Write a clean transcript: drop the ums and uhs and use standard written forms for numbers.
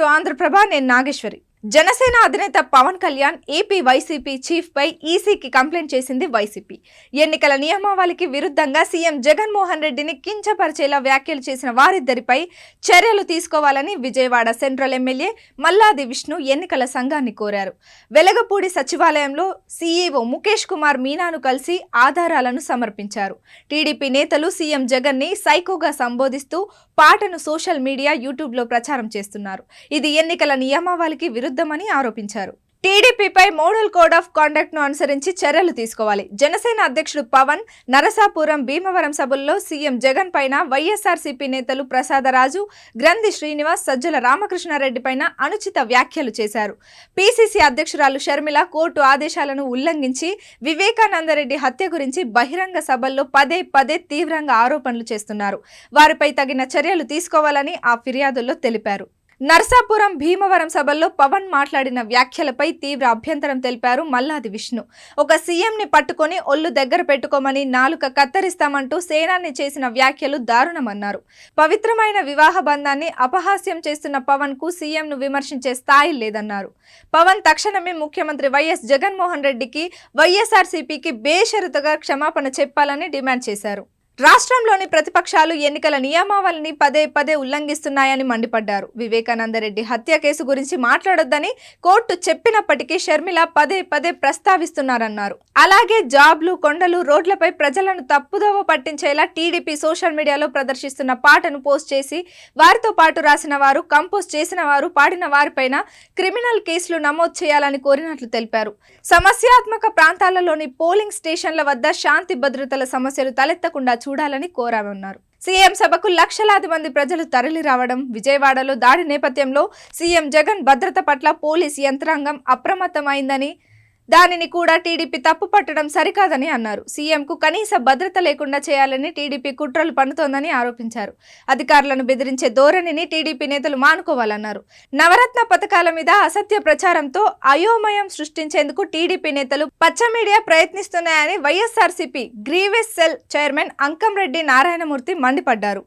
Welcome to Andhraprabha. నేను నాగేశ్వరి. జనసేన అధినేత Pawan Kalyan AP YCP chief పై ఈసీకి కంప్లైంట్ చేసింది వైసీపీ. ఎన్నికల నియమావళికి విరుద్ధంగా సీఎం జగన్మోహన్ రెడ్డిని కించపరిచేలా వ్యాఖ్యలు చేసిన వారిద్దరిపై చర్యలు తీసుకోవాలని విజయవాడ సెంట్రల్ ఎమ్మెల్యే మల్లాది విష్ణు ఎన్నికల సంఘాన్ని కోరారు. వెలగపూడి సచివాలయంలో సీఈఓ ముఖేష్ కుమార్ మీనాను కలిసి ఆధారాలను సమర్పించారు. టీడీపీ నేతలు సీఎం జగన్ ని సైకోగా సంబోధిస్తూ పాటను సోషల్ మీడియా, యూట్యూబ్లో ప్రచారం చేస్తున్నారు. ఇది ఎన్నికల నియమావళికి విరుద్ధమని ఆరోపించారు. టీడీపీపై మోడల్ కోడ్ ఆఫ్ కాండక్ట్ ను అనుసరించి చర్యలు తీసుకోవాలి. జనసేన అధ్యక్షుడు పవన్ నరసాపురం, భీమవరం సభల్లో సీఎం జగన్ పైన వైఎస్ఆర్సీపీ నేతలు ప్రసాదరాజు, గ్రంథి శ్రీనివాస్, సజ్జల రామకృష్ణారెడ్డి పైన అనుచిత వ్యాఖ్యలు చేశారు. పీసీసీ అధ్యక్షురాలు షర్మిల కోర్టు ఆదేశాలను ఉల్లంఘించి వివేకానందరెడ్డి హత్య గురించి బహిరంగ సభల్లో పదే పదే తీవ్రంగా ఆరోపణలు చేస్తున్నారు. వారిపై తగిన చర్యలు తీసుకోవాలని ఆ ఫిర్యాదుల్లో తెలిపారు. నర్సాపురం, భీమవరం సభల్లో పవన్ మాట్లాడిన వ్యాఖ్యలపై తీవ్ర అభ్యంతరం తెలిపారు మల్లాది విష్ణు. ఒక సీఎంని పట్టుకొని ఒళ్ళు దగ్గర పెట్టుకోమని నాలుక కత్తరిస్తామంటూ సేనాన్ని చేసిన వ్యాఖ్యలు దారుణమన్నారు. పవిత్రమైన వివాహ బంధాన్ని అపహాస్యం చేస్తున్న పవన్ కు సీఎంను విమర్శించే స్థాయి లేదన్నారు. పవన్ తక్షణమే ముఖ్యమంత్రి వైఎస్ జగన్మోహన్ రెడ్డికి, వైఎస్ఆర్సీపీకి బేషరతుగా క్షమాపణ చెప్పాలని డిమాండ్ చేశారు. రాష్ట్రంలోని ప్రతిపక్షాలు ఎన్నికల నియమావళిని పదే పదే ఉల్లంఘిస్తున్నాయని మండిపడ్డారు. వివేకానందరెడ్డి హత్య కేసు గురించి మాట్లాడొద్దని కోర్టు చెప్పినప్పటికీ షర్మిల పదే పదే ప్రస్తావిస్తున్నారన్నారు. అలాగే జాబ్లు, కొండలు, రోడ్లపై ప్రజలను తప్పుదోవ పట్టించేలా టీడీపీ సోషల్ మీడియాలో ప్రదర్శిస్తున్న పాటను పోస్ట్ చేసి వారితో పాటు రాసిన వారు, కంపోజ్ చేసిన వారు, పాడిన వారిపైన క్రిమినల్ కేసులు నమోదు చేయాలని కోరినట్లు తెలిపారు. సమస్యాత్మక ప్రాంతాలలోని పోలింగ్ స్టేషన్ల వద్ద శాంతి భద్రతల సమస్యలు తలెత్తకుండా చూడాలని కోరామన్నారు. సీఎం సభకు లక్షలాది మంది ప్రజలు తరలి రావడం, విజయవాడలో దాడి నేపథ్యంలో సీఎం జగన్ భద్రత పట్ల పోలీస్ యంత్రాంగం అప్రమత్తమైందని, దానిని కూడా టీడీపీ తప్పు పట్టడం సరికాదని అన్నారు. సీఎంకు కనీస భద్రత లేకుండా చేయాలని టీడీపీ కుట్రలు పన్నుతోందని ఆరోపించారు. అధికారులను బెదిరించే ధోరణిని టీడీపీ నేతలు మానుకోవాలన్నారు. నవరత్న పథకాల మీద అసత్య ప్రచారంతో అయోమయం సృష్టించేందుకు టీడీపీ నేతలు పచ్చ మీడియా ప్రయత్నిస్తున్నాయని YSRCP grievance cell chairman Ankamreddy Narayanamurthy మండిపడ్డారు.